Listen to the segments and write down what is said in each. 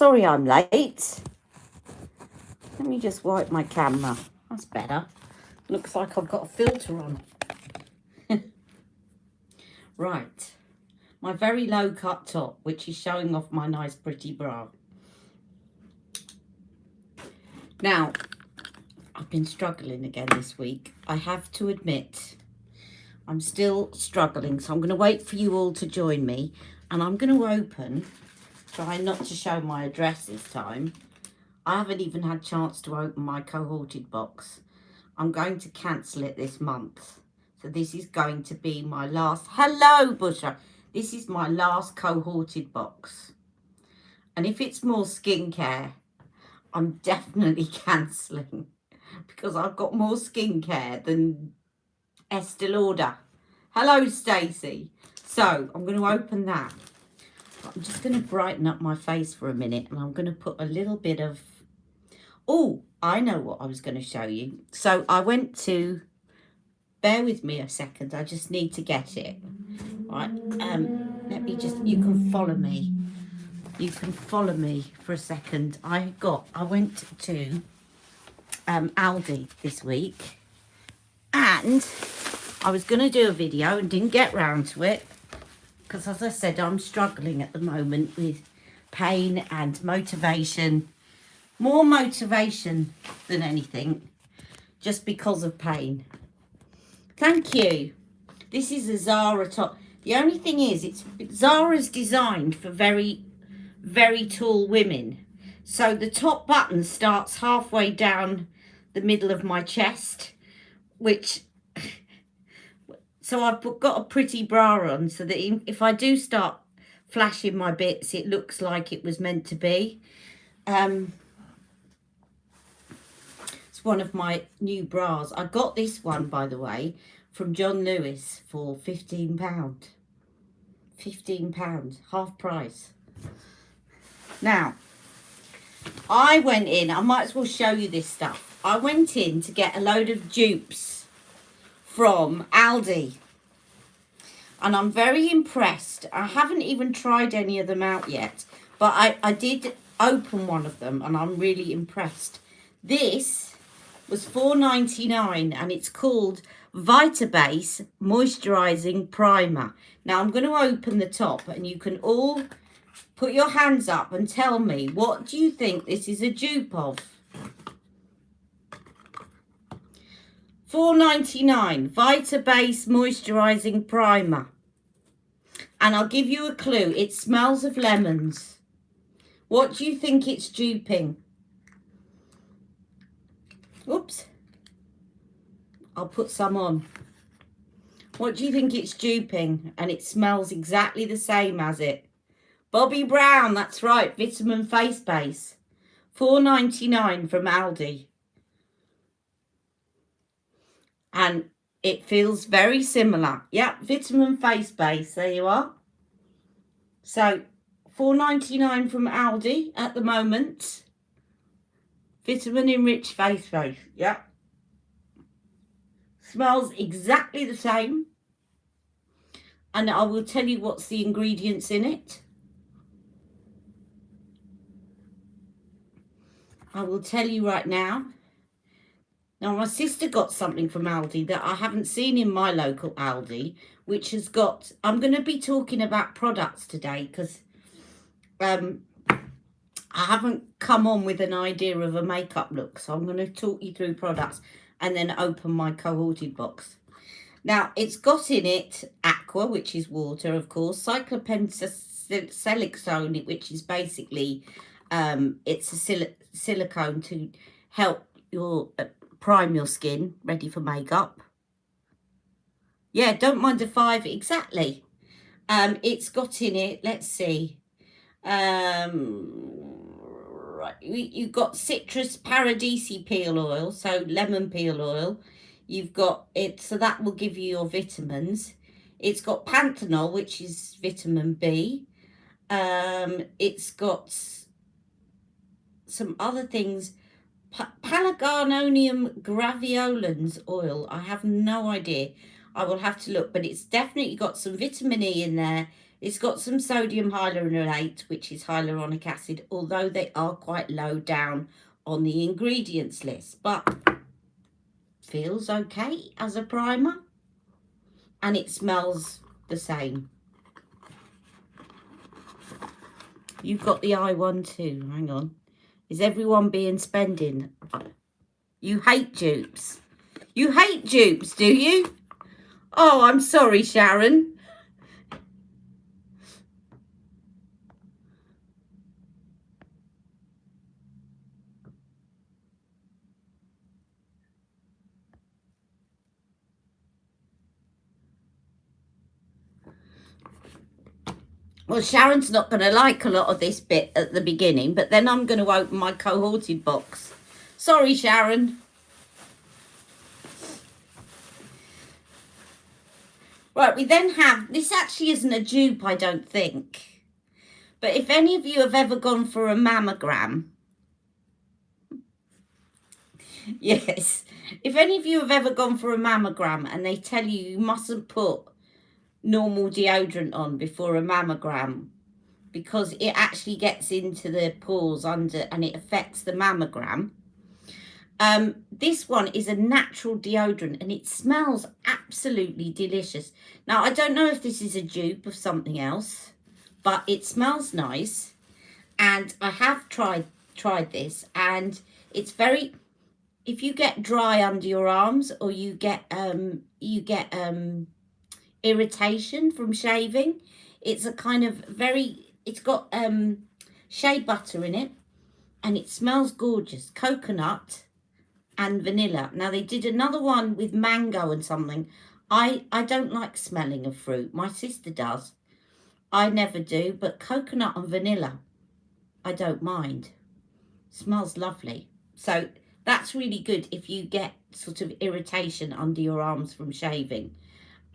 sorry I'm late. Let me just wipe my camera. That's better. Looks like I've got a filter on. Right. My very low cut top, which is showing off my nice pretty bra. Now, I've been struggling again this week. I have to admit, I'm still struggling. So I'm going to wait for you all to join me. And I'm going to open, try not to show my address this time. I haven't even had a chance to open my cohorted box. I'm going to cancel it this month. So this is going to be my last, hello Busha. This is my last cohorted box. And if it's more skincare, I'm definitely cancelling. Because I've got more skincare than Estee Lauder. Hello Stacey. So I'm going to open that. I'm just going to brighten up my face for a minute. And I'm going to put a little bit of... Oh, I know what I was going to show you. So I went to... Bear with me a second. I just need to get it. Right. Let me just... You can follow me. You can follow me for a second. I went to Aldi this week. And I was going to do a video and didn't get round to it. Because as I said, I'm struggling at the moment with pain and motivation. More motivation than anything, just because of pain. Thank you. This is a Zara top. The only thing is, Zara's designed for very, very tall women. So the top button starts halfway down the middle of my chest, which... So I've got a pretty bra on so that if I do start flashing my bits, it looks like it was meant to be. One of my new bras. I got this one, by the way, from John Lewis for £15. £15, half price. Now, I went in, I might as well show you this stuff. I went in to get a load of dupes from Aldi. And I'm very impressed. I haven't even tried any of them out yet, but I did open one of them and I'm really impressed. This was $4.99 and it's called Vitabase Moisturizing Primer. Now I'm going to open the top and you can all put your hands up and tell me, what do you think this is a dupe of? $4.99 Vitabase Moisturizing Primer. And I'll give you a clue. It smells of lemons. What do you think it's duping? Oops. I'll put some on. What do you think it's duping? And it smells exactly the same as it. Bobbi Brown, that's right. Vitamin Face Base. $4.99 from Aldi. And it feels very similar. Yep, Vitamin Face Base. There you are. So, $4.99 from Aldi at the moment. Vitamin Enriched Face Base. Yep. Smells exactly the same. And I will tell you what's the ingredients in it. I will tell you right now. Now, my sister got something from Aldi that I haven't seen in my local Aldi, which has got... I'm going to be talking about products today because I haven't come on with an idea of a makeup look. So I'm going to talk you through products and then open my cohorted box. Now, it's got in it aqua, which is water, of course, cyclopensilicone, which is basically... it's a silicone to help your... prime your skin, ready for makeup. Yeah, don't mind the 5, exactly. It's got in it, let's see. Right, you've got citrus paradisi peel oil, so lemon peel oil. You've got it, so that will give you your vitamins. It's got panthenol, which is vitamin B. It's got some other things. Pelargonium graveolens oil. I have no idea. I will have to look, but it's definitely got some vitamin E in there. It's got some sodium hyaluronate, which is hyaluronic acid, although they are quite low down on the ingredients list, but feels okay as a primer, and it smells the same. You've got the eye one too. Hang on. Is everyone being spending? You hate dupes. You hate dupes, do you? Oh, I'm sorry, Sharon. Well, Sharon's not going to like a lot of this bit at the beginning, but then I'm going to open my cohorted box. Sorry, Sharon. Right, we then have, this actually isn't a dupe, I don't think. But if any of you have ever gone for a mammogram, yes, if any of you have ever gone for a mammogram and they tell you you mustn't put normal deodorant on before a mammogram because it actually gets into the pores under and it affects the mammogram, this one is a natural deodorant and it smells absolutely delicious. Now, I don't know if this is a dupe of something else, but it smells nice, and I have tried this, and it's very, if you get dry under your arms or you get irritation from shaving, it's a kind of very, it's got shea butter in it, and it smells gorgeous, coconut and vanilla. Now, they did another one with mango and something. I don't like smelling of fruit. My sister does. I never do, but coconut and vanilla, I don't mind. Smells lovely. So that's really good if you get sort of irritation under your arms from shaving.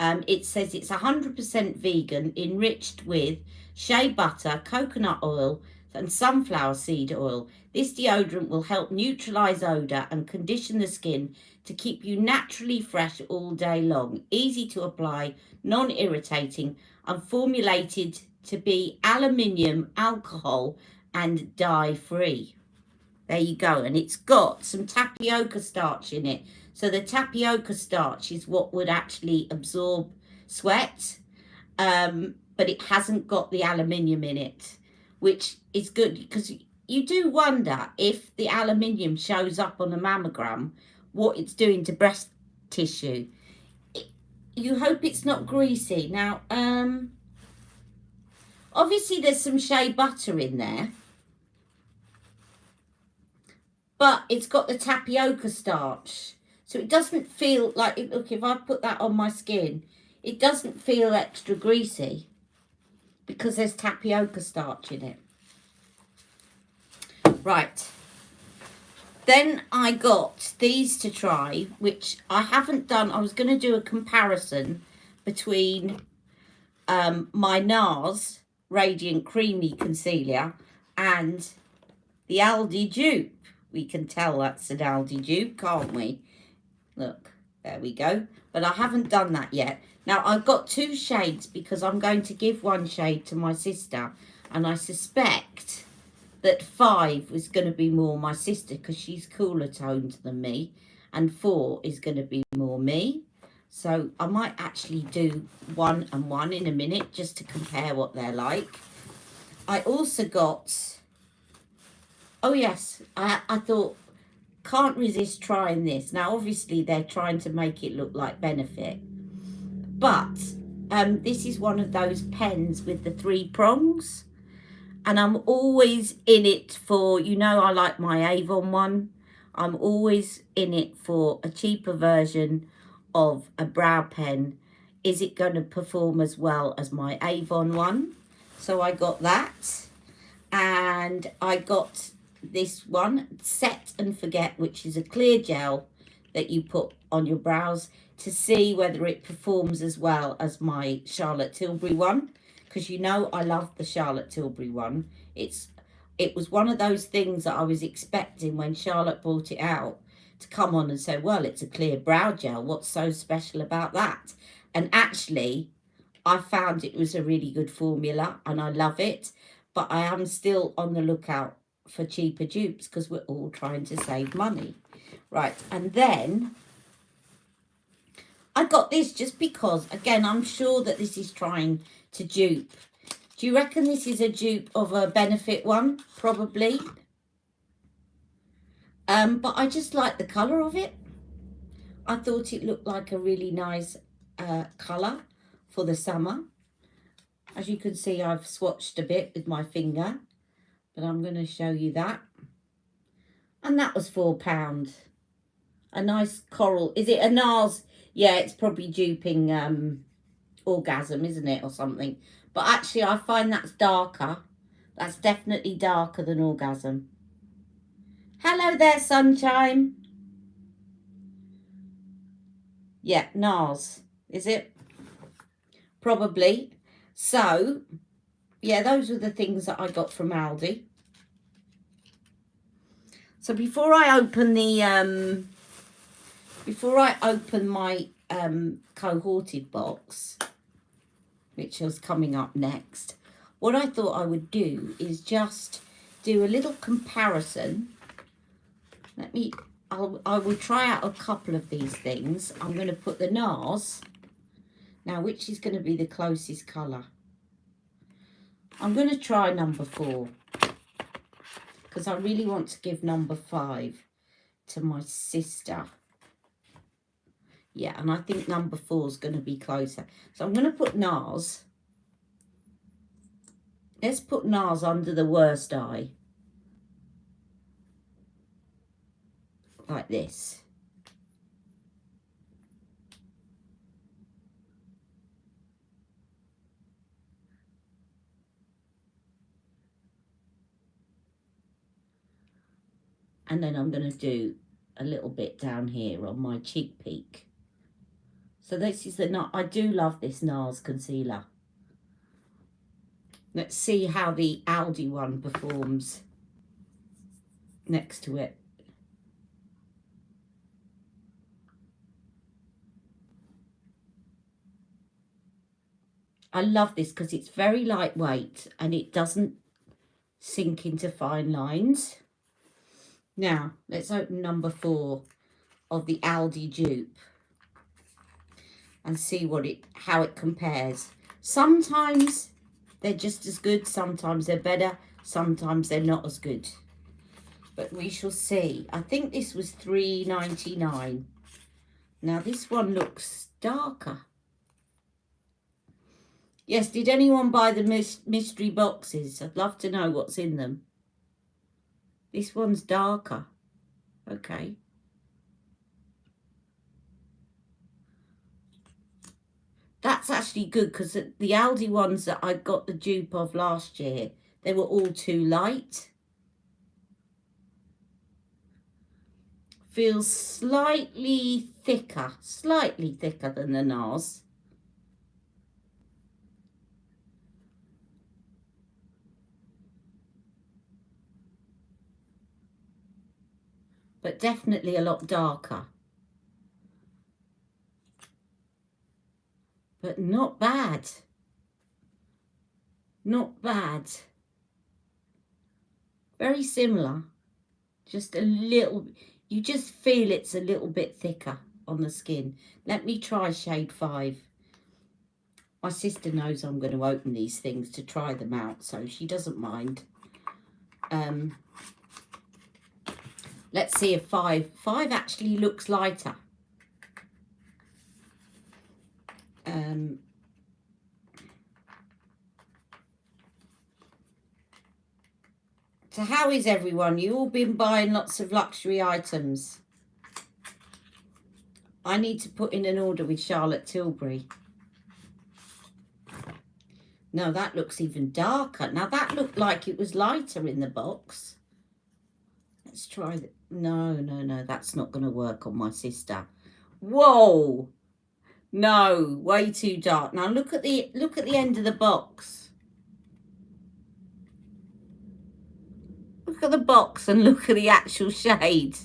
It says it's 100% vegan, enriched with shea butter, coconut oil, and sunflower seed oil. This deodorant will help neutralize odor and condition the skin to keep you naturally fresh all day long. Easy to apply, non-irritating, and formulated to be aluminium, alcohol, and dye-free. There you go. And it's got some tapioca starch in it. So the tapioca starch is what would actually absorb sweat, but it hasn't got the aluminium in it, which is good, because you do wonder if the aluminium shows up on a mammogram, what it's doing to breast tissue. You hope it's not greasy. Now, obviously there's some shea butter in there, but it's got the tapioca starch. So it doesn't feel like, look, if I put that on my skin, it doesn't feel extra greasy because there's tapioca starch in it. Right. Then I got these to try, which I haven't done. I was going to do a comparison between my Nars Radiant Creamy Concealer and the Aldi dupe. We can tell that's an Aldi dupe, can't we? Look, there we go. But I haven't done that yet. Now, I've got two shades because I'm going to give one shade to my sister. And I suspect that 5 is going to be more my sister because she's cooler toned than me. And 4 is going to be more me. So I might actually do 1 and 1 in a minute just to compare what they're like. I also got, oh yes, I thought, can't resist trying this. Now, obviously, they're trying to make it look like Benefit. But this is one of those pens with the 3 prongs. And I'm always in it for, you know, I like my Avon one. I'm always in it for a cheaper version of a brow pen. Is it going to perform as well as my Avon one? So I got that. And I got this one, Set and Forget, which is a clear gel that you put on your brows to see whether it performs as well as my Charlotte Tilbury one, because you know I love the Charlotte Tilbury one. It was one of those things that I was expecting when Charlotte brought it out to come on and say, well, it's a clear brow gel, what's so special about that? And actually, I found it was a really good formula and I love it. But I am still on the lookout for cheaper dupes because we're all trying to save money. Right, and then I got this just because, again, I'm sure that this is trying to dupe. Do you reckon this is a dupe of a Benefit one? Probably. But I just like the colour of it. I thought it looked like a really nice colour for the summer. As you can see, I've swatched a bit with my finger, but I'm going to show you that. And that was £4. A nice coral. Is it a Nars? Yeah, it's probably duping Orgasm, isn't it, or something. But actually, I find that's darker. That's definitely darker than Orgasm. Hello there, Sunshine. Yeah, Nars. Is it? Probably. So, yeah, those were the things that I got from Aldi. So before I open the my cohorted box, which is coming up next, what I thought I would do is just do a little comparison. I will try out a couple of these things. I'm going to put the Nars. Now, which is going to be the closest colour? I'm going to try number 4 because I really want to give number 5 to my sister. Yeah, and I think number 4 is going to be closer. So I'm going to put Nars. Let's put Nars under the worst eye. Like this. And then I'm going to do a little bit down here on my cheek peak. So this is the, I do love this Nars concealer. Let's see how the Aldi one performs next to it. I love this because it's very lightweight and it doesn't sink into fine lines. Now, let's open number 4 of the Aldi dupe and see how it compares. Sometimes they're just as good, sometimes they're better, sometimes they're not as good. But we shall see. I think this was £3.99. Now this one looks darker. Yes, did anyone buy the mystery boxes? I'd love to know what's in them. This one's darker. Okay. That's actually good because the Aldi ones that I got the dupe of last year, they were all too light. Feels slightly thicker than the Nars. But definitely a lot darker. But not bad. Not bad. Very similar. Just a little, you just feel it's a little bit thicker on the skin. Let me try shade 5. My sister knows I'm going to open these things to try them out, so she doesn't mind. Let's see if 5 actually looks lighter. So how is everyone? You all been buying lots of luxury items? I need to put in an order with Charlotte Tilbury. No, that looks even darker. Now that looked like it was lighter in the box. Let's try that. No, that's not going to work on my sister. Whoa! No, way too dark. Now look at the end of the box. Look at the box and look at the actual shade.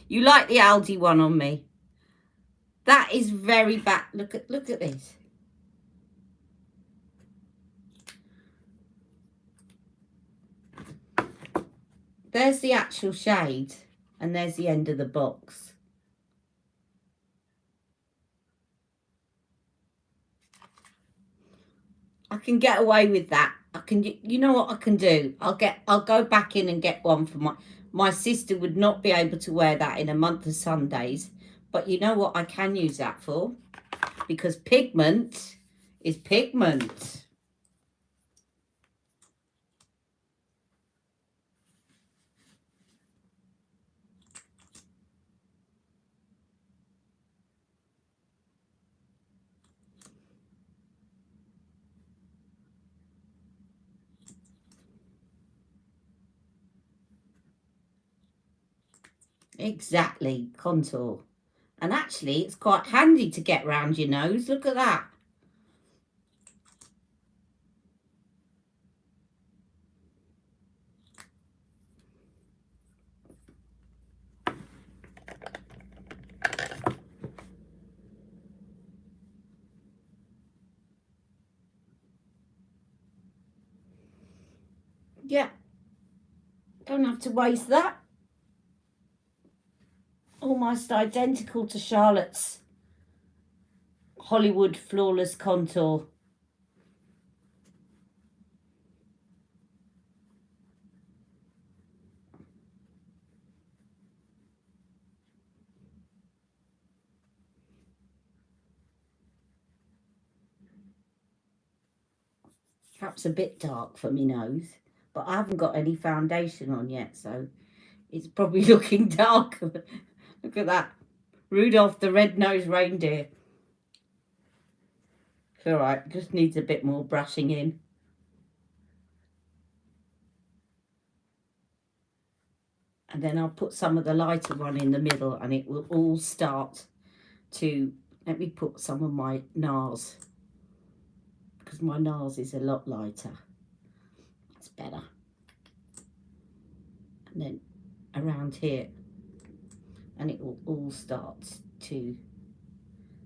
You like the Aldi one on me? That is very bad. Look at this. there's the actual shade, and there's the end of the box. I can get away with that. I can, you know what I can do? I'll go back in and get one for my sister would not be able to wear that in a month of Sundays. But you know what I can use that for? Because pigment is pigment. Exactly, contour. And actually, it's quite handy to get round your nose. Look at that. Yeah, don't have to waste that. Almost identical to Charlotte's Hollywood Flawless Contour. Perhaps a bit dark for my nose, but I haven't got any foundation on yet, so it's probably looking dark. Look at that. Rudolph the Red-Nosed Reindeer. It's all right, just needs a bit more brushing in. And then I'll put some of the lighter one in the middle and it will all start to... Let me put some of my Nars, because my Nars is a lot lighter. That's better. And then around here, and it will all start to...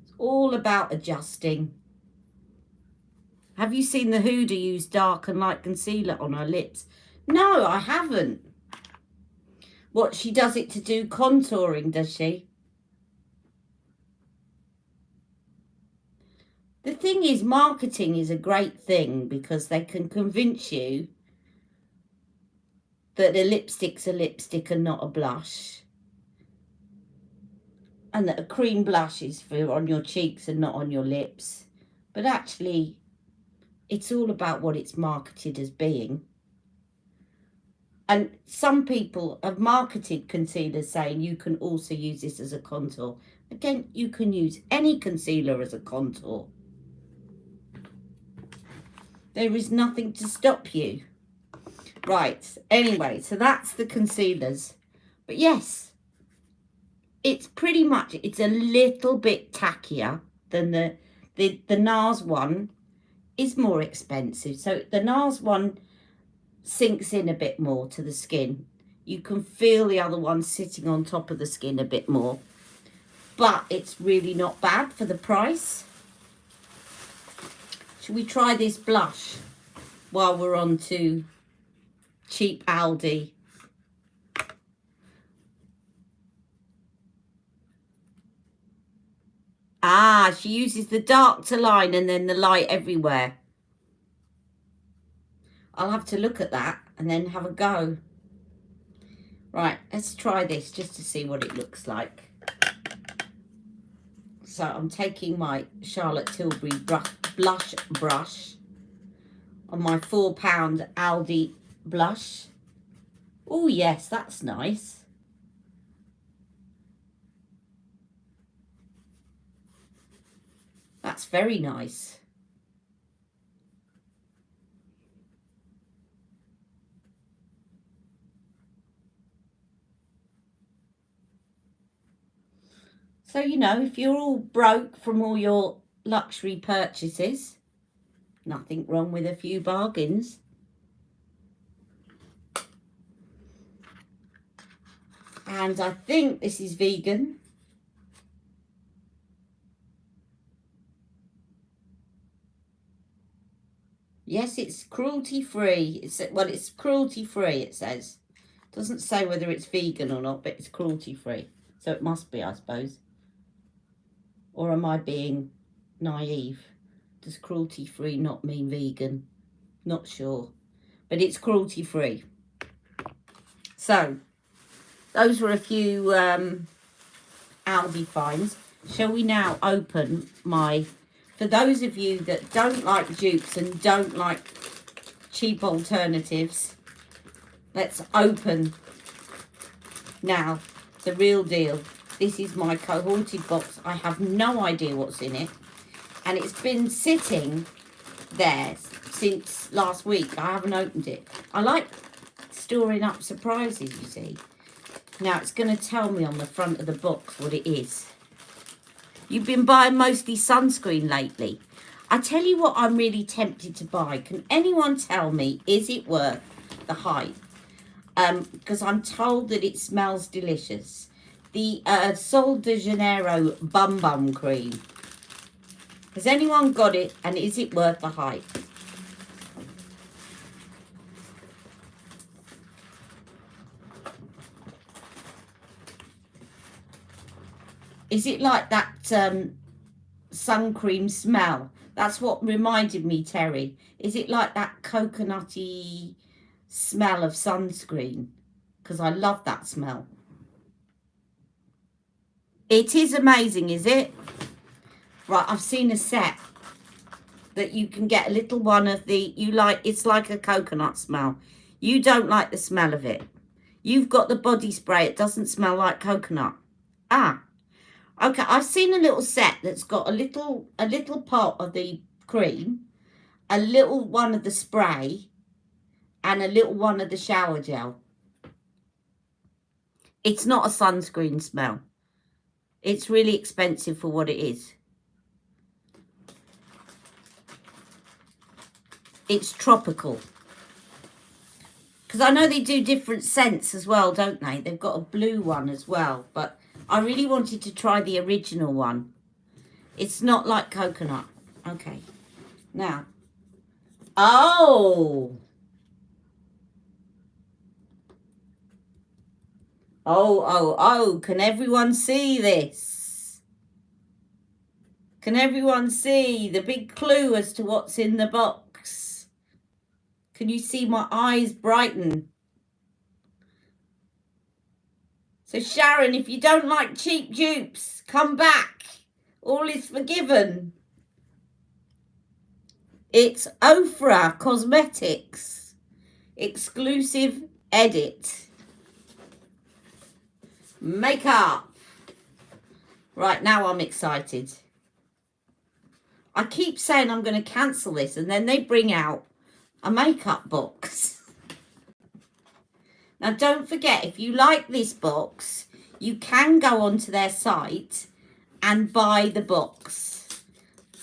It's all about adjusting. Have you seen the Huda use dark and light concealer on her lips? No, I haven't. What, she does it to do contouring, does she? The thing is, marketing is a great thing because they can convince you that a lipstick's a lipstick and not a blush. And that a cream blush is for on your cheeks and not on your lips. But actually, it's all about what it's marketed as being. And some people have marketed concealers saying you can also use this as a contour. Again, you can use any concealer as a contour. There is nothing to stop you. Right, anyway, so that's the concealers. But yes, it's pretty much, it's a little bit tackier than the Nars one is more expensive. So the Nars one sinks in a bit more to the skin. You can feel the other one sitting on top of the skin a bit more. But it's really not bad for the price. Should we try this blush while we're on to cheap Aldi? Ah, she uses the dark to line and then the light everywhere. I'll have to look at that and then have a go. Right, let's try this just to see what it looks like. So I'm taking my Charlotte Tilbury blush brush on my £4 Aldi blush. Oh yes, that's nice. That's very nice. So, you know, if you're all broke from all your luxury purchases, nothing wrong with a few bargains. And I think this is vegan. Yes, it's cruelty-free. Well, it's cruelty-free, it says. Doesn't say whether it's vegan or not, but it's cruelty-free. So it must be, I suppose. Or am I being naive? Does cruelty-free not mean vegan? Not sure. But it's cruelty-free. So, those were a few Aldi finds. Shall we now open my... For those of you that don't like dupes and don't like cheap alternatives, let's open now the real deal. This is my cohorted box. I have no idea what's in it. And it's been sitting there since last week. I haven't opened it. I like storing up surprises, you see. Now, it's going to tell me on the front of the box what it is. You've been buying mostly sunscreen lately. I tell you what I'm really tempted to buy. Can anyone tell me, is it worth the hype? Because I'm told that it smells delicious. The Sol de Janeiro Bum Bum Cream. Has anyone got it, and is it worth the hype? Is it like that sun cream smell? That's what reminded me, Terry. Is it like that coconutty smell of sunscreen? Because I love that smell. It is amazing, is it? Right, I've seen a set that you can get a little one of the... It's like a coconut smell. You don't like the smell of it. You've got the body spray. It doesn't smell like coconut. Ah. Okay, I've seen a little set that's got a little pot of the cream, a little one of the spray, and a little one of the shower gel. It's not a sunscreen smell. It's really expensive for what it is. It's tropical. Because I know they do different scents as well, don't they? They've got a blue one as well, but... I really wanted to try the original one. It's not like coconut. Okay. Now. Oh. Oh. Can everyone see this? Can everyone see the big clue as to what's in the box? Can you see my eyes brighten? So, Sharon, if you don't like cheap dupes, come back. All is forgiven. It's Ofra Cosmetics. Exclusive edit. Makeup. Right, now I'm excited. I keep saying I'm going to cancel this, and then they bring out a makeup box. Now, don't forget, if you like this box, you can go onto their site and buy the box.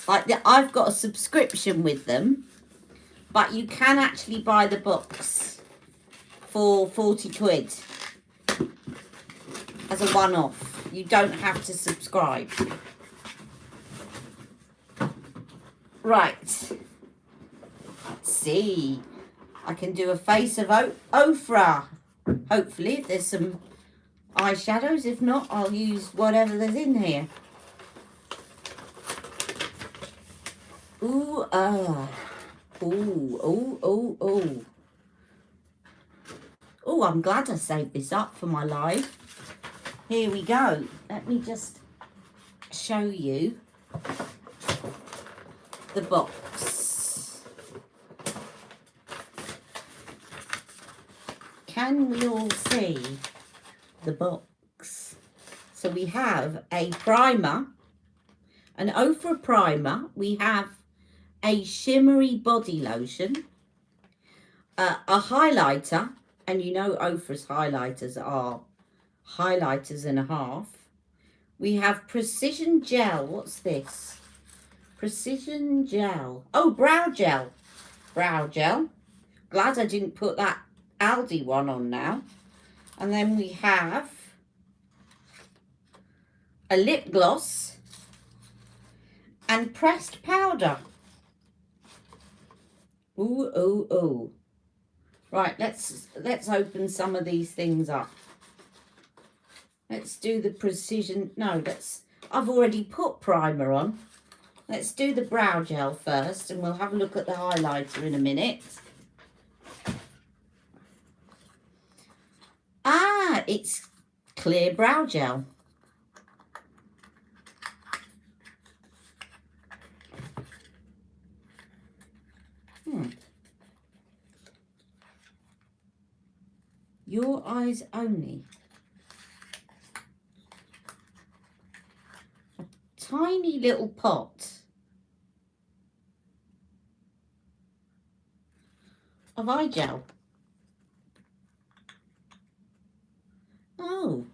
I've got a subscription with them, but you can actually buy the box for 40 quid as a one-off. You don't have to subscribe. Right. Let's see. I can do a face of Ofra. Hopefully, if there's some eyeshadows. If not, I'll use whatever there's in here. Ooh, Oh, I'm glad I saved this up for my live. Here we go. Let me just show you the box. Can we all see the box? So we have a primer, an Ofra primer. We have a shimmery body lotion, a highlighter, and you know Ofra's highlighters are highlighters and a half. We have precision gel. What's this? Precision gel. Oh, brow gel. Brow gel. Glad I didn't put that Aldi one on now. And then we have a lip gloss and pressed powder. Ooh. Right, let's open some of these things up. Let's do the precision. No, I've already put primer on. Let's do the brow gel first, and we'll have a look at the highlighter in a minute. Ah, it's clear brow gel. Your eyes only. A tiny little pot of eye gel. Oh,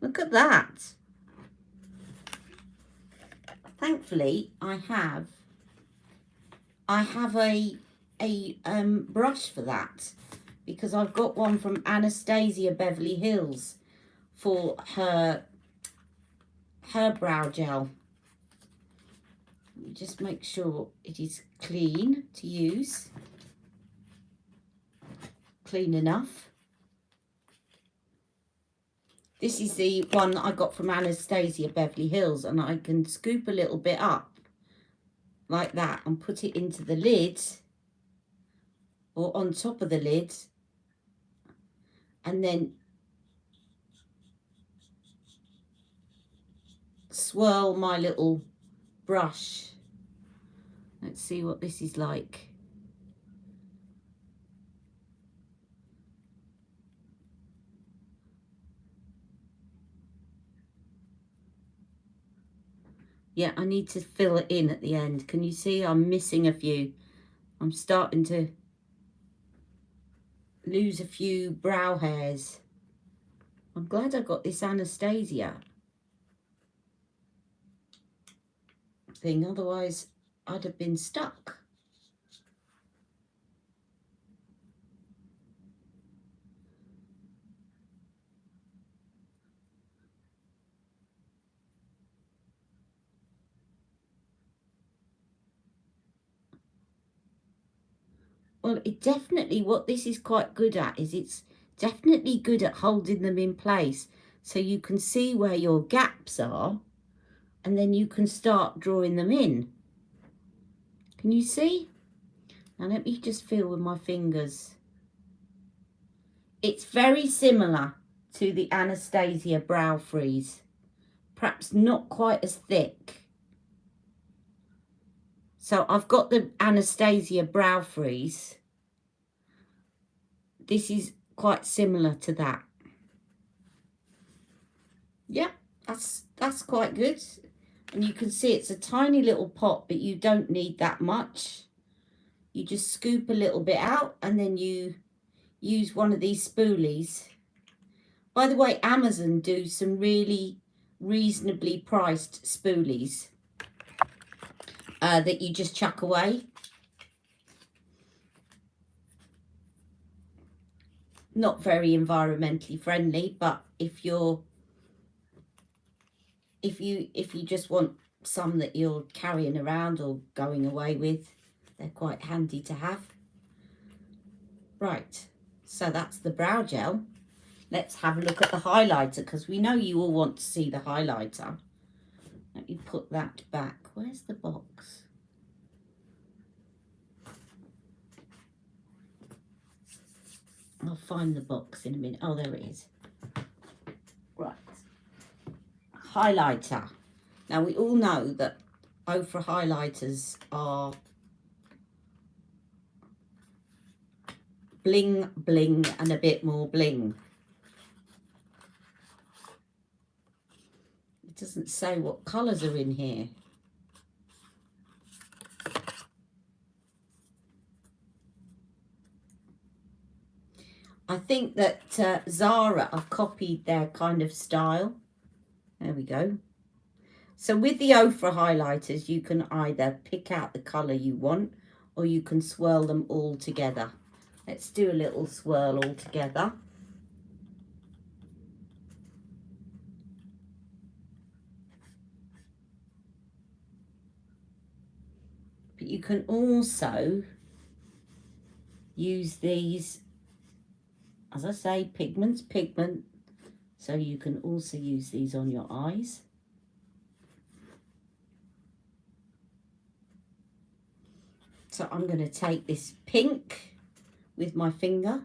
look at that. Thankfully, I have a brush for that, because I've got one from Anastasia Beverly Hills for her brow gel. Let me just make sure it is clean to use. Clean enough. This is the one that I got from Anastasia Beverly Hills, and I can scoop a little bit up like that and put it into the lid or on top of the lid, and then swirl my little brush. Let's see what this is like. Yeah, I need to fill it in at the end. Can you see I'm missing a few? I'm starting to lose a few brow hairs. I'm glad I got this Anastasia thing, otherwise I'd have been stuck. Well, it definitely, what this is quite good at is it's definitely good at holding them in place, so you can see where your gaps are, and then you can start drawing them in. Can you see? Now let me just feel with my fingers. It's very similar to the Anastasia Brow Freeze, perhaps not quite as thick. So I've got the Anastasia Brow Freeze. This is quite similar to that. Yeah, that's quite good. And you can see it's a tiny little pot, but you don't need that much. You just scoop a little bit out, and then you use one of these spoolies. By the way, Amazon do some really reasonably priced spoolies that you just chuck away. Not very environmentally friendly, but if you just want some that you're carrying around or going away with, they're quite handy to have. Right, so that's the brow gel. Let's have a look at the highlighter, because we know you all want to see the highlighter. Let me put that back. Where's the box? I'll find the box in a minute. Oh, there it is. Right. Highlighter. Now, we all know that Ofra highlighters are bling, bling, and a bit more bling. It doesn't say what colours are in here. I think that Zara have copied their kind of style. There we go. So with the Ofra highlighters, you can either pick out the colour you want, or you can swirl them all together. Let's do a little swirl all together. But you can also use these, as I say, pigment's pigment, so you can also use these on your eyes. So I'm going to take this pink with my finger.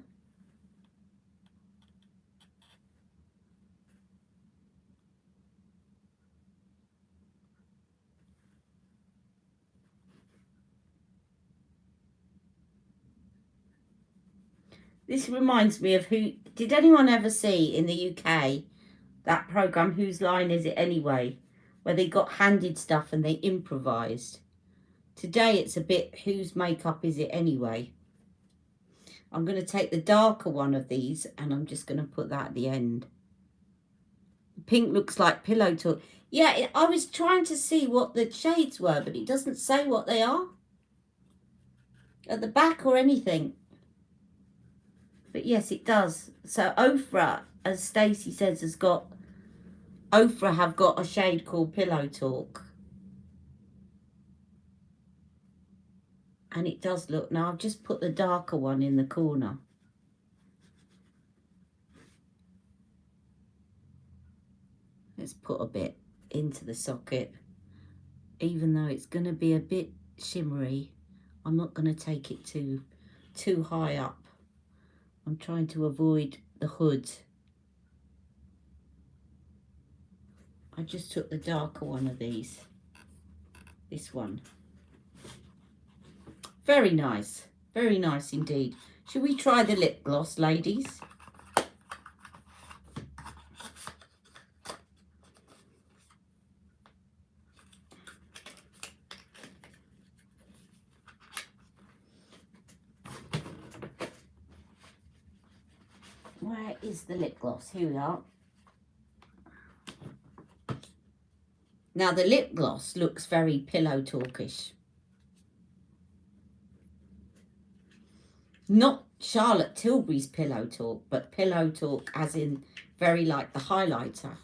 This reminds me of did anyone ever see in the UK that programme, Whose Line Is It Anyway, where they got handed stuff and they improvised? Today it's a bit, whose makeup is it anyway? I'm going to take the darker one of these and I'm just going to put that at the end. The pink looks like Pillow Talk. Yeah, I was trying to see what the shades were, but it doesn't say what they are at the back or anything. But yes, it does. So Ofra, as Stacey says, Ofra have got a shade called Pillow Talk. And it does look, now I've just put the darker one in the corner. Let's put a bit into the socket. Even though it's going to be a bit shimmery, I'm not going to take it too high up. I'm trying to avoid the hood. I just took the darker one of these. This one. Very nice. Very nice indeed. Shall we try the lip gloss, ladies? Where is the lip gloss? Here we are. Now the lip gloss looks very Pillow Talkish. Not Charlotte Tilbury's Pillow Talk, but Pillow Talk as in very like the highlighter.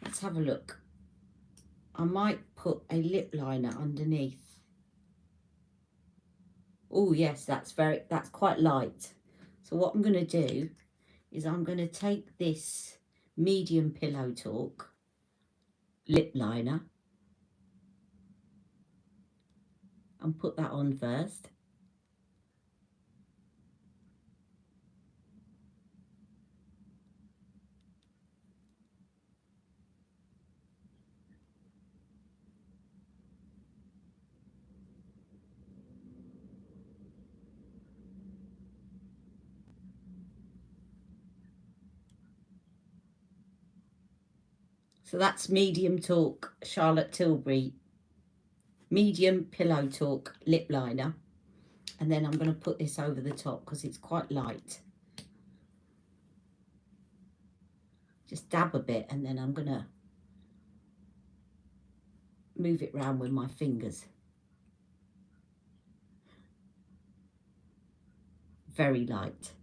Let's have a look. I might put a lip liner underneath. Oh yes, that's quite light. So what I'm going to do is I'm going to take this medium Pillow Talk lip liner and put that on first. So that's medium talk Charlotte Tilbury, medium Pillow Talk lip liner. And then I'm going to put this over the top because it's quite light. Just dab a bit and then I'm going to move it around with my fingers. Very light.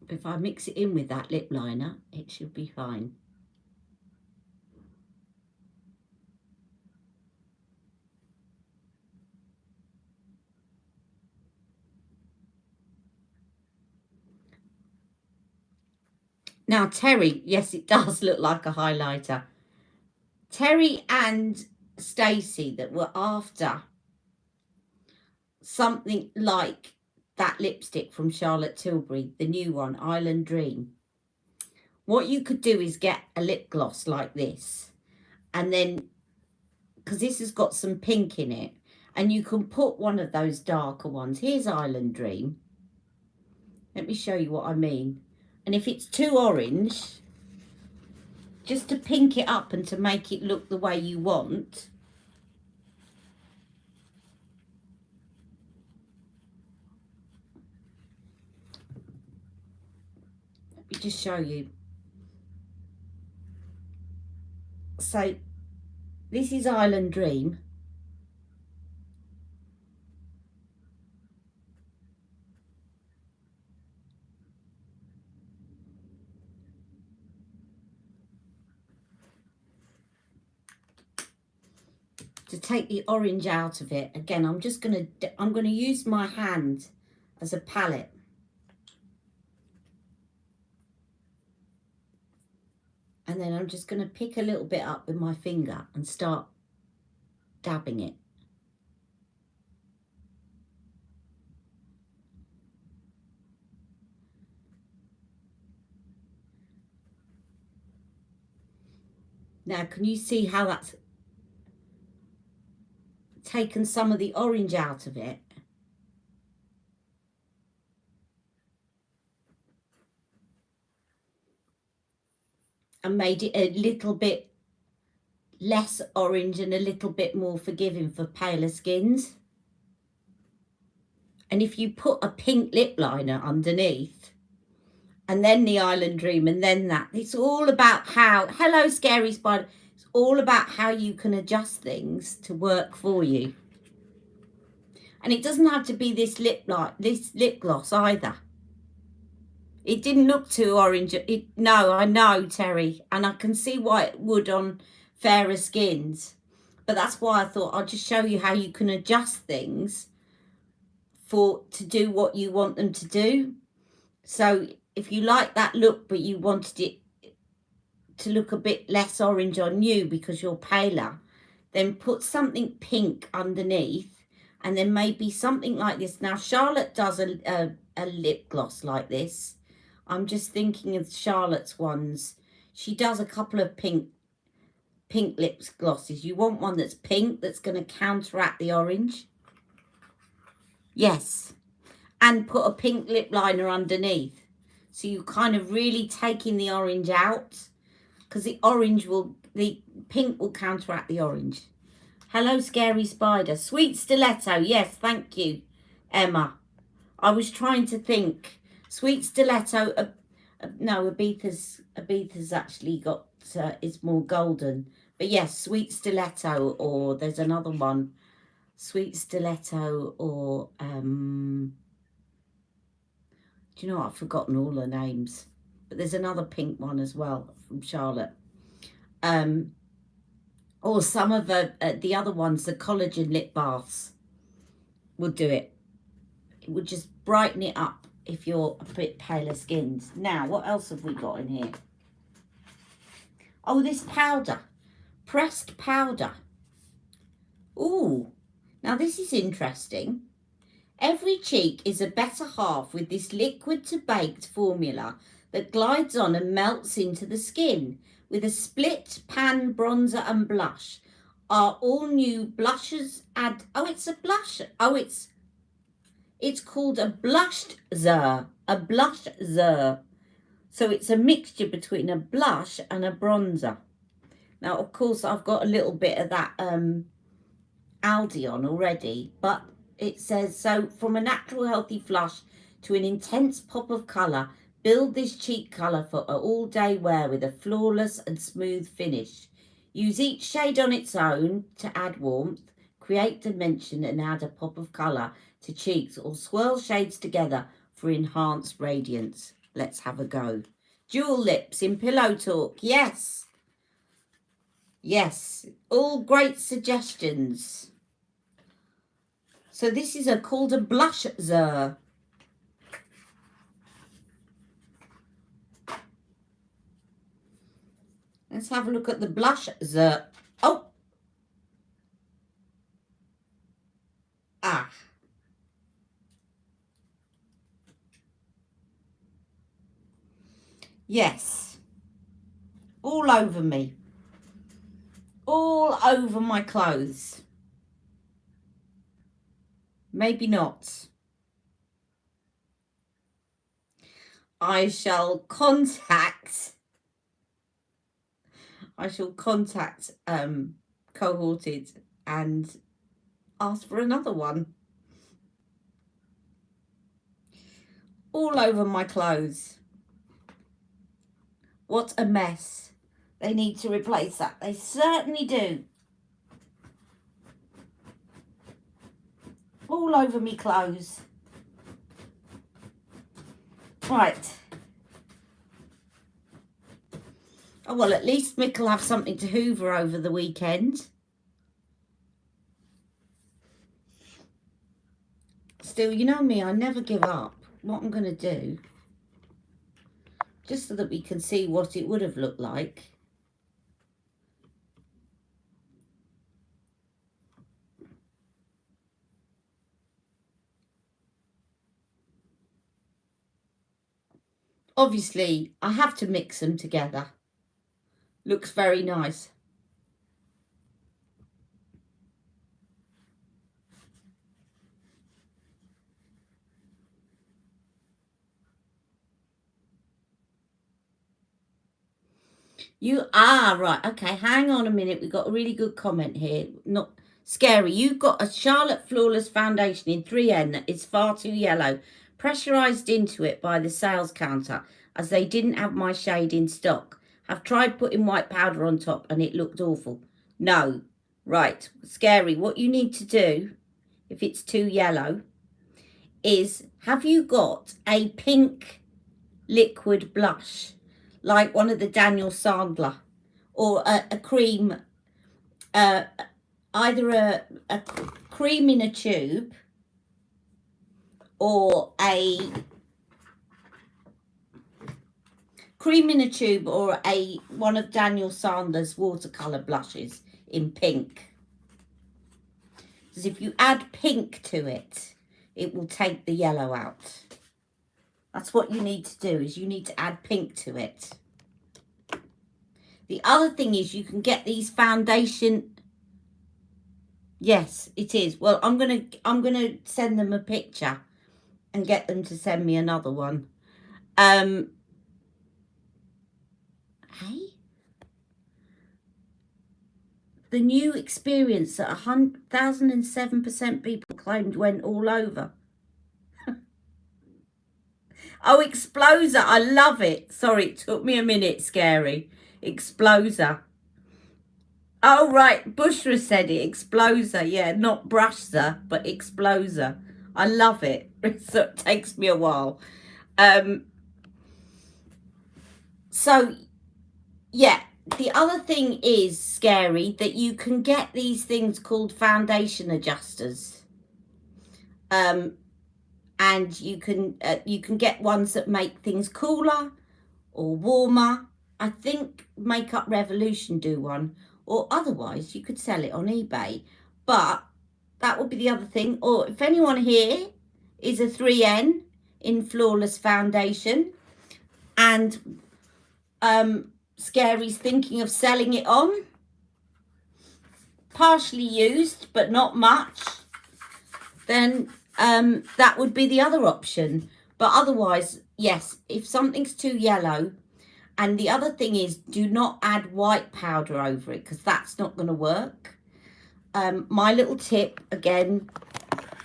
If I mix it in with that lip liner, it should be fine. Now Terry, yes, it does look like a highlighter. Terry and Stacey that were after something like that lipstick from Charlotte Tilbury, the new one, Island Dream. What you could do is get a lip gloss like this, and then, because this has got some pink in it, and you can put one of those darker ones. Here's Island Dream. Let me show you what I mean. And if it's too orange, just to pink it up and to make it look the way you want, let me just show you. So this is Island Dream. to take the orange out of it. Again, I'm going to use my hand as a palette. And then I'm just going to pick a little bit up with my finger and start dabbing it. Now, can you see how that's taken some of the orange out of it? And made it a little bit less orange and a little bit more forgiving for paler skins. And if you put a pink lip liner underneath, and then the Island Dream, and then that, it's all about how, hello Scary Spider, it's all about how you can adjust things to work for you. And it doesn't have to be this lip gloss either. It didn't look too orange. No, I know, Terry, and I can see why it would on fairer skins. But that's why I thought I'll just show you how you can adjust things to do what you want them to do. So if you like that look, but you wanted it to look a bit less orange on you because you're paler, then put something pink underneath, and then maybe something like this. Now, Charlotte does a lip gloss like this. I'm just thinking of Charlotte's ones. She does a couple of pink lips glosses. You want one that's pink, that's going to counteract the orange. Yes. And put a pink lip liner underneath. So you're kind of really taking the orange out, because the pink will counteract the orange. Hello, Scary Spider. Sweet Stiletto. Yes, thank you, Emma. I was trying to think. Sweet Stiletto. No, Ibiza's actually got, is more golden. But yes, Sweet Stiletto, or there's another one. Sweet Stiletto, or do you know what? I've forgotten all the names. But there's another pink one as well from Charlotte. Or some of the other ones, the collagen lip baths, would do it. It would just brighten it up if you're a bit paler skinned. Now, what else have we got in here? Oh, this powder. Pressed powder. Ooh, now this is interesting. Every cheek is a better half with this liquid to baked formula that glides on and melts into the skin with a split pan bronzer and blush. Our all new blushes add, oh, it's a blush. Oh, it's called a blush-zer, a blush-zer. So it's a mixture between a blush and a bronzer. Now, of course, I've got a little bit of that Aldi on already, but it says, so from a natural healthy flush to an intense pop of colour, build this cheek colour for all day wear with a flawless and smooth finish. Use each shade on its own to add warmth, create dimension and add a pop of colour to cheeks, or swirl shades together for enhanced radiance. Let's have a go. Jewel lips in Pillow Talk. Yes. Yes. All great suggestions. So this is called a blush-zer. Let's have a look at the blush-zer. Oh. Ah. Yes. All over me. All over my clothes. Maybe not. I shall contact Cohorted and ask for another one. All over my clothes. What a mess. They need to replace that. They certainly do. All over me clothes. Right. Oh, well, at least Mick will have something to hoover over the weekend. still, you know me, I never give up. What I'm going to do, just so that we can see what it would have looked like. Obviously, I have to mix them together. Looks very nice. You are right. Okay, hang on a minute. We've got a really good comment here. Not scary. You've got a Charlotte Flawless Foundation in 3N that is far too yellow. Pressurized into it by the sales counter as they didn't have my shade in stock. Have tried putting white powder on top and it looked awful. No. Right. Scary. What you need to do, if it's too yellow, is have you got a pink liquid blush? Like one of the Daniel Sandler, or a cream, either a cream in a tube or a cream in a tube or one of Daniel Sandler's watercolor blushes in pink. Because if you add pink to it, it will take the yellow out. That's what you need to do, is you need to add pink to it. The other thing is you can get these foundation. Yes, it is. Well, I'm gonna send them a picture and get them to send me another one. Hey? The new experience that 1,007% people claimed went all over. Oh, Exploser. I love it. Sorry, it took me a minute, Scary. Exploser. Oh, right. Bushra said it. Exploser. Yeah, not Brushser, but Exploser. I love it. So it takes me a while. So, yeah. The other thing is, Scary, that you can get these things called foundation adjusters. And you can get ones that make things cooler or warmer. I think Makeup Revolution do one, or otherwise you could sell it on eBay. But that would be the other thing. Or if anyone here is a 3N in Flawless Foundation and Scary's thinking of selling it on, partially used but not much, then that would be the other option. But otherwise, yes, if something's too yellow, and the other thing is, do not add white powder over it, because that's not going to work. My little tip, again,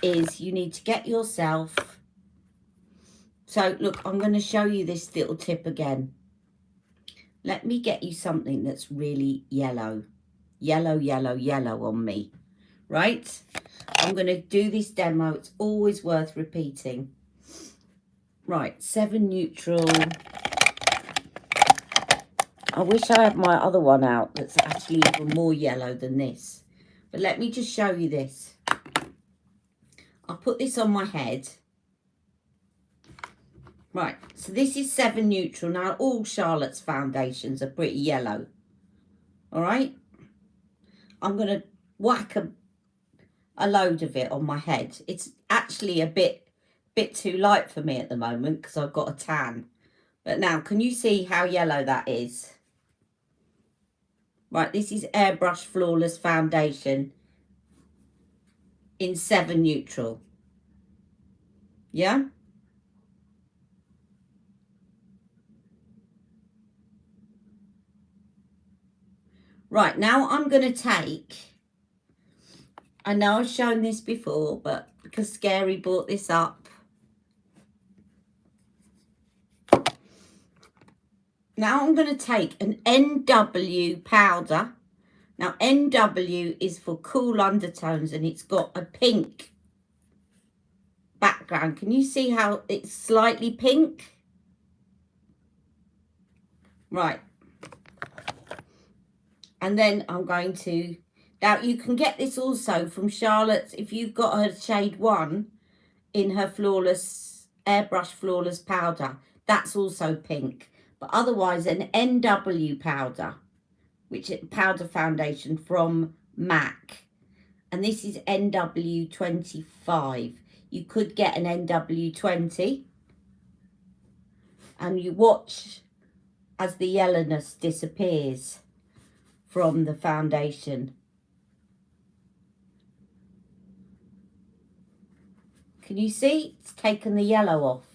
is you need to get yourself... So, look, I'm going to show you this little tip again. Let me get you something that's really yellow. Yellow, yellow, yellow on me. Right? I'm going to do this demo. It's always worth repeating. Right, 7 Neutral. I wish I had my other one out that's actually even more yellow than this. But let me just show you this. I'll put this on my head. Right, so this is 7 Neutral. Now, all Charlotte's foundations are pretty yellow. All right? I'm going to whack a load of it on my head. It's actually a bit too light for me at the moment because I've got a tan. But now, can you see how yellow that is? Right, this is Airbrush Flawless Foundation in 7 Neutral. Yeah? Right, now I'm going to take... I know I've shown this before, but because Scary brought this up. Now I'm going to take an NW powder. Now NW is for cool undertones and it's got a pink background. Can you see how it's slightly pink? Right. And then I'm going to... Now, you can get this also from Charlotte's. If you've got her shade 1, in her Flawless, Airbrush Flawless powder. That's also pink. But otherwise, an NW powder, which is powder foundation from MAC. And this is NW25. You could get an NW20. And you watch as the yellowness disappears from the foundation. Can you see? It's taken the yellow off.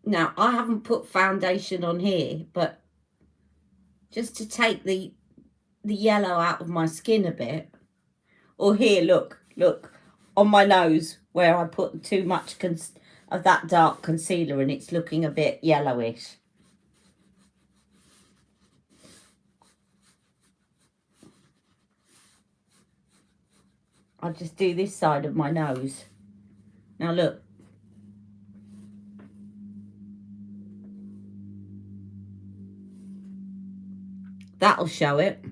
Now, I haven't put foundation on here, but just to take the yellow out of my skin a bit. Or here, look, on my nose where I put too much of that dark concealer and it's looking a bit yellowish. I'll just do this side of my nose. Now look. That'll show it.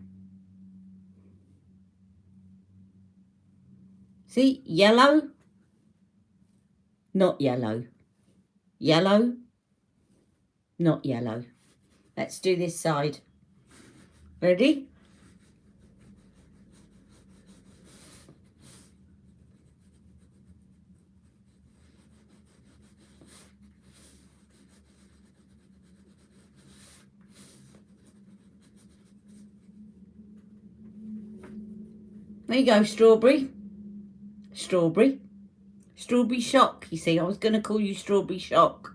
See, yellow, not yellow. Yellow, not yellow. Let's do this side. Ready? There you go, strawberry. Strawberry. Strawberry shock, you see. I was going to call you strawberry shock.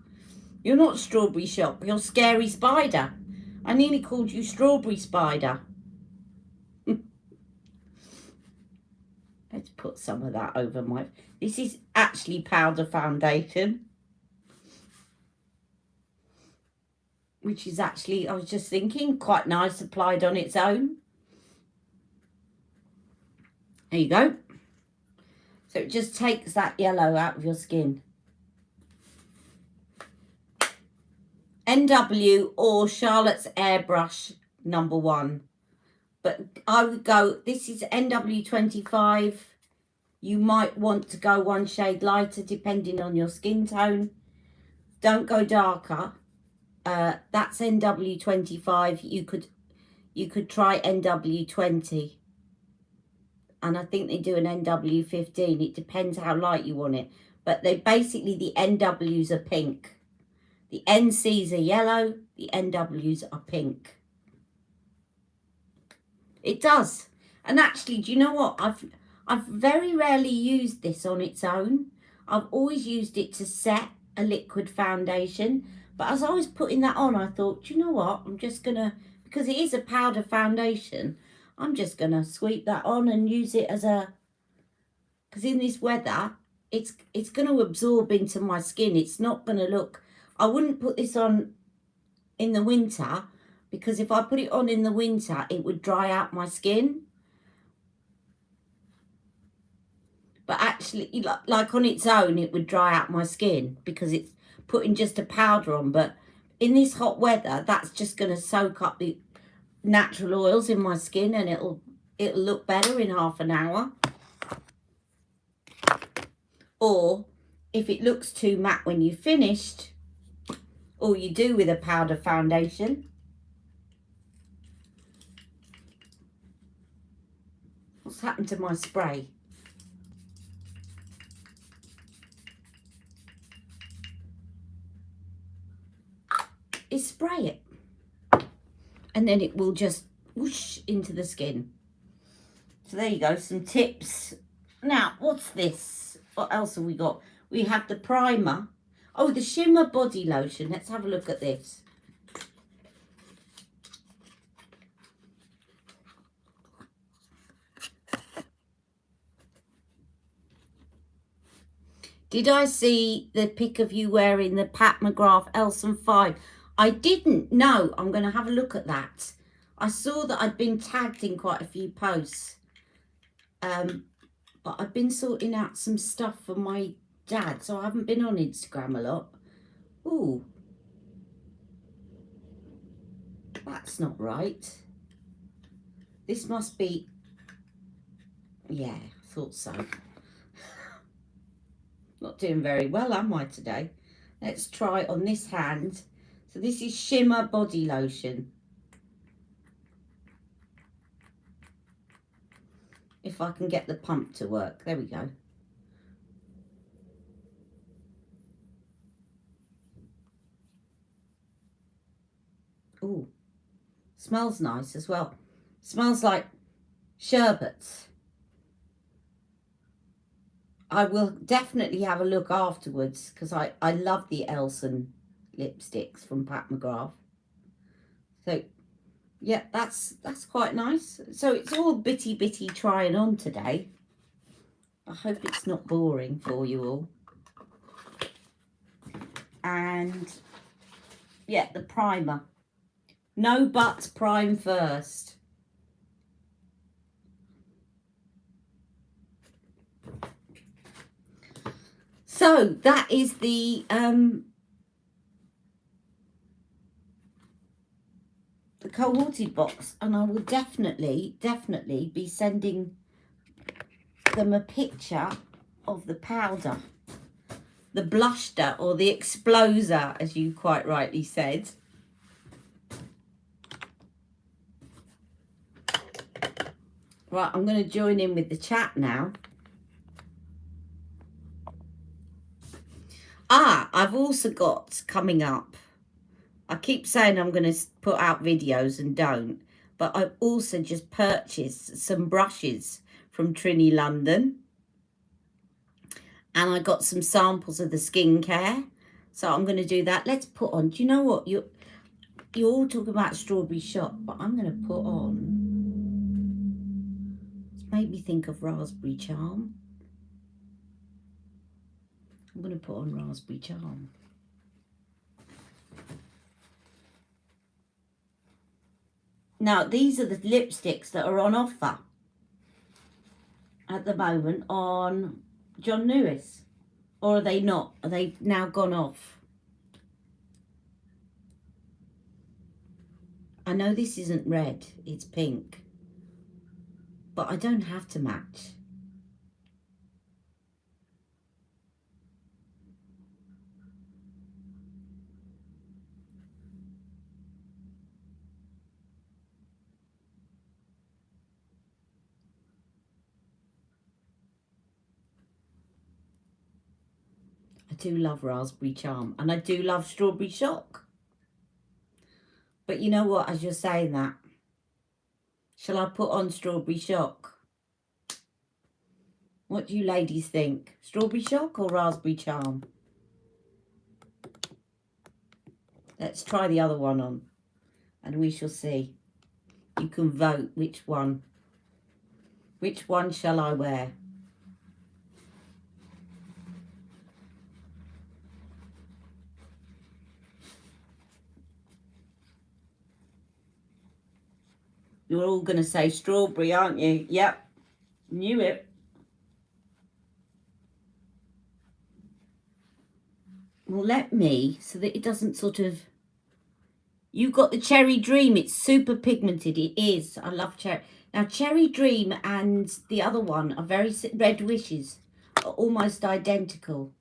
You're not strawberry shock. You're scary spider. I nearly called you strawberry spider. Let's put some of that over my... This is actually powder foundation. Which is actually, I was just thinking, quite nice applied on its own. There you go. So it just takes that yellow out of your skin. NW or Charlotte's Airbrush #1. But I would go, this is NW25. You might want to go one shade lighter depending on your skin tone. Don't go darker. That's NW25. You could try NW20. And I think they do an NW15. It depends how light you want it. But they basically, the NWs are pink. The NCs are yellow. The NWs are pink. It does. And actually, do you know what? I've very rarely used this on its own. I've always used it to set a liquid foundation. But as I was putting that on, I thought, do you know what? I'm just going to, because it is a powder foundation, I'm just going to sweep that on and use it as a, because in this weather, it's going to absorb into my skin. It's not going to look, I wouldn't put this on in the winter, because if I put it on in the winter, it would dry out my skin. But actually, like on its own, it would dry out my skin because it's putting just a powder on. But in this hot weather, that's just going to soak up the natural oils in my skin, and it'll look better in half an hour. Or if it looks too matte when you've finished, all you do with a powder foundation, what's happened to my spray? Is spray it, and then it will just whoosh into the skin. So there you go, some tips. Now, what's this? What else have we got? We have the primer. Oh, the shimmer body lotion. Let's have a look at this. Did I see the pic of you wearing the Pat McGrath Elson 5? I didn't know. I'm going to have a look at that. I saw that I'd been tagged in quite a few posts. But I've been sorting out some stuff for my dad, so I haven't been on Instagram a lot. Ooh. That's not right. This must be, yeah, I thought so. Not doing very well, am I, today? Let's try on this hand. So this is Shimmer Body Lotion. If I can get the pump to work. There we go. Ooh, smells nice as well. Smells like sherbets. I will definitely have a look afterwards because I love the Elson lipsticks from Pat McGrath. So yeah, that's quite nice. So it's all bitty trying on today. I hope it's not boring for you all. And yeah, the primer. No buts, prime first. So that is the cohorted box, and I will definitely be sending them a picture of the powder, the bluster or the exploser, as you quite rightly said. Right, I'm going to join in with the chat now. I've also got coming up, I keep saying I'm going to put out videos and don't, but I've also just purchased some brushes from Trini London, and I got some samples of the skincare, so I'm going to do that. Let's put on, do you know what, you're all talking about Strawberry Shock, but I'm going to put on, it's made me think of Raspberry Charm. I'm going to put on Raspberry Charm. Now, these are the lipsticks that are on offer at the moment on John Lewis. Or are they not? Are they now gone off? I know this isn't red, it's pink. But I don't have to match. I do love Raspberry Charm, and I do love Strawberry Shock. But you know what, as you're saying that, shall I put on Strawberry Shock? What do you ladies think? Strawberry Shock or Raspberry Charm? Let's try the other one on, and we shall see. You can vote which one. Which one shall I wear? You're all going to say strawberry, aren't you? Yep, knew it. Well, let me, so that it doesn't sort of... You got the Cherry Dream. It's super pigmented. It is. I love Cherry. Now, Cherry Dream and the other one are very... Red Wishes are almost identical.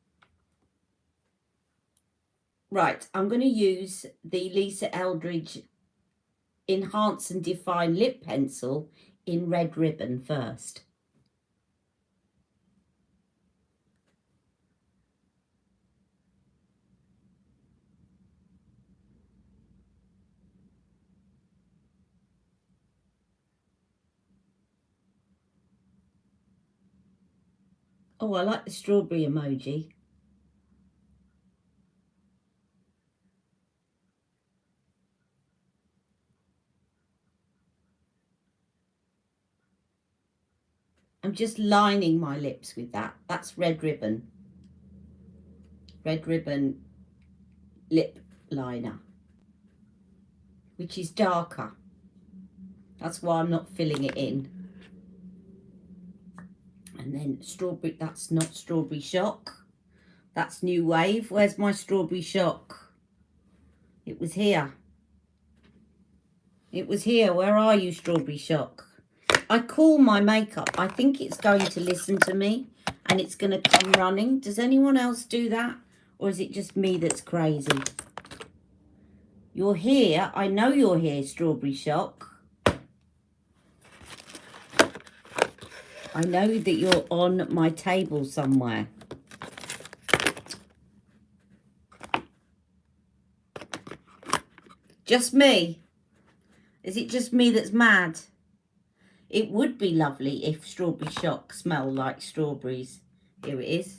Right, I'm going to use the Lisa Eldridge Enhance and Define Lip Pencil in Red Ribbon first. Oh, I like the strawberry emoji. I'm just lining my lips with that. That's Red Ribbon. Red Ribbon lip liner, which is darker. That's why I'm not filling it in. And then strawberry, that's not Strawberry Shock. That's New Wave. Where's my Strawberry Shock? It was here. It was here. Where are you, Strawberry Shock? I call my makeup. I think it's going to listen to me and it's going to come running. Does anyone else do that? Or is it just me that's crazy? You're here. I know you're here, Strawberry Shock. I know that you're on my table somewhere. Just me? Is it just me that's mad? It would be lovely if Strawberry Shock smelled like strawberries. Here it is.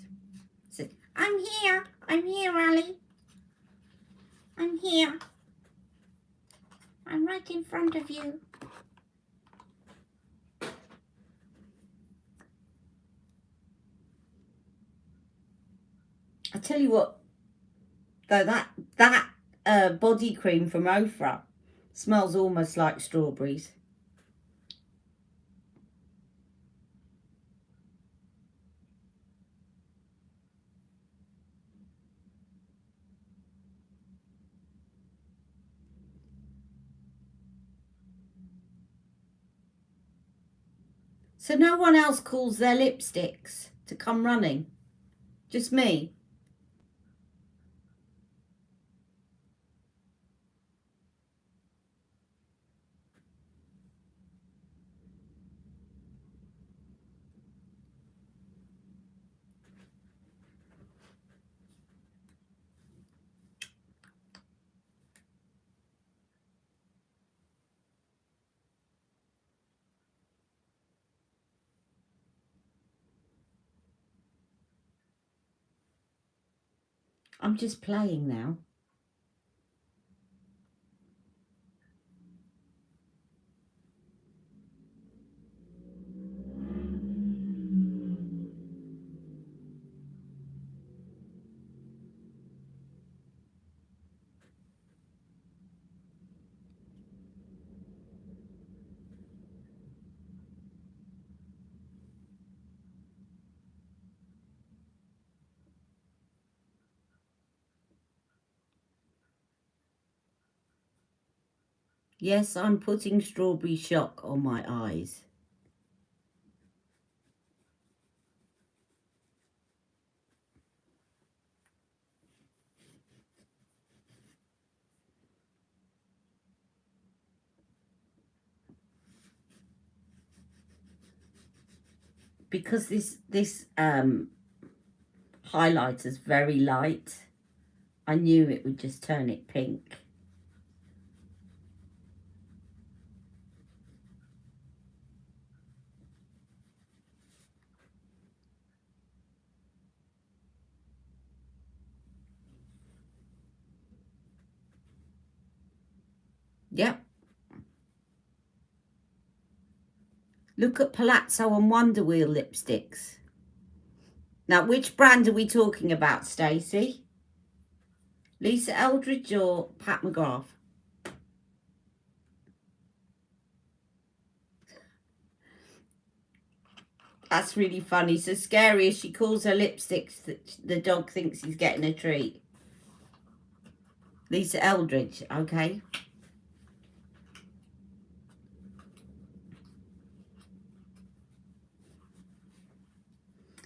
It says, I'm here, Ali. I'm here. I'm right in front of you. I tell you what, though, that body cream from Ofra smells almost like strawberries. So no one else calls their lipsticks to come running? Just me? I'm just playing now. Yes, I'm putting Strawberry Shock on my eyes. Because this highlighter's very light, I knew it would just turn it pink. Yep. Look at Palazzo and Wonder Wheel lipsticks. Now, which brand are we talking about, Stacey? Lisa Eldridge or Pat McGrath? That's really funny. So scary as she calls her lipsticks that the dog thinks he's getting a treat. Lisa Eldridge, okay.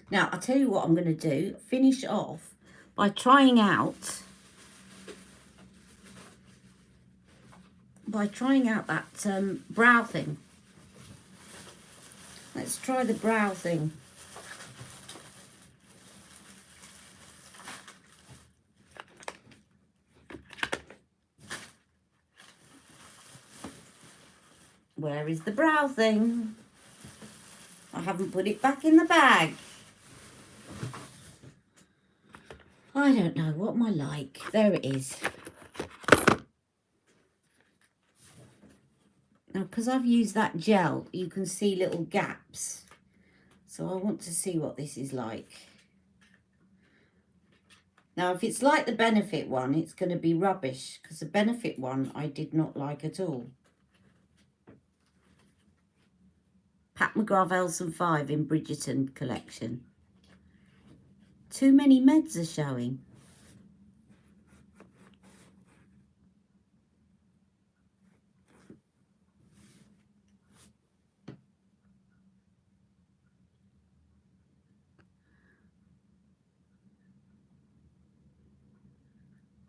Now, I'll tell you what I'm going to do. Finish off by trying out that brow thing. Let's try the brow thing. Where is the brow thing? I haven't put it back in the bag. I don't know. What am I like? There it is. Now, because I've used that gel, you can see little gaps. So I want to see what this is like. Now, if it's like the Benefit one, it's going to be rubbish, because the Benefit one I did not like at all. Pat McGrath Elson 5 in Bridgerton collection. Too many meds are showing.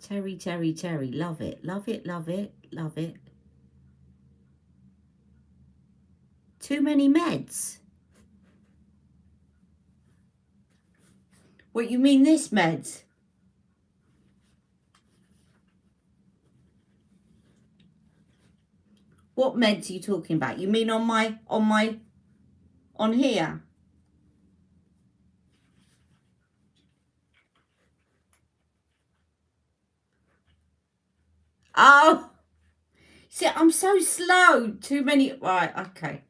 Terry, Terry, Terry. Love it, love it, love it, love it. Too many meds. What, you mean this meds? What meds are you talking about? You mean on here? Oh, see, I'm so slow. Too many. Right, okay.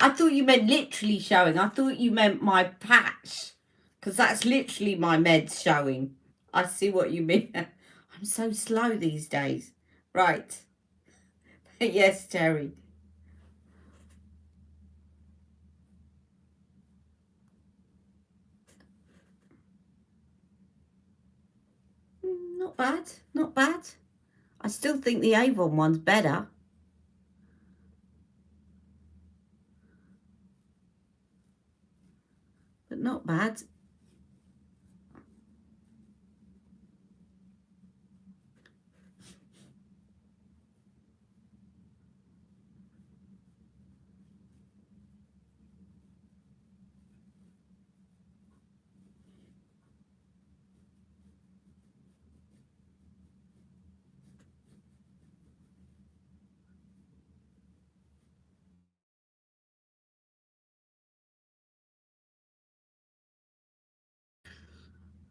I thought you meant literally showing. I thought you meant my patch, because that's literally my meds showing. I see what you mean. I'm so slow these days. Right. Yes, Terry. Not bad. Not bad. I still think the Avon one's better. But not bad.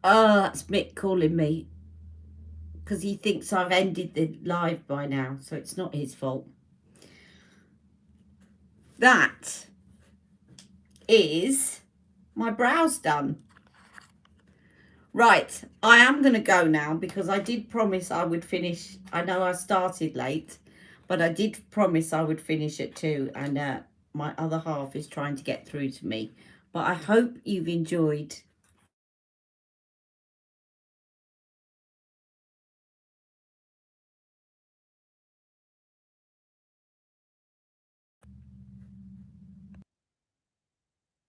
Oh, that's Mick calling me. Because he thinks I've ended the live by now. So it's not his fault. That is my brows done. Right, I am going to go now because I did promise I would finish. I know I started late, but I did promise I would finish at 2, and my other half is trying to get through to me. But I hope you've enjoyed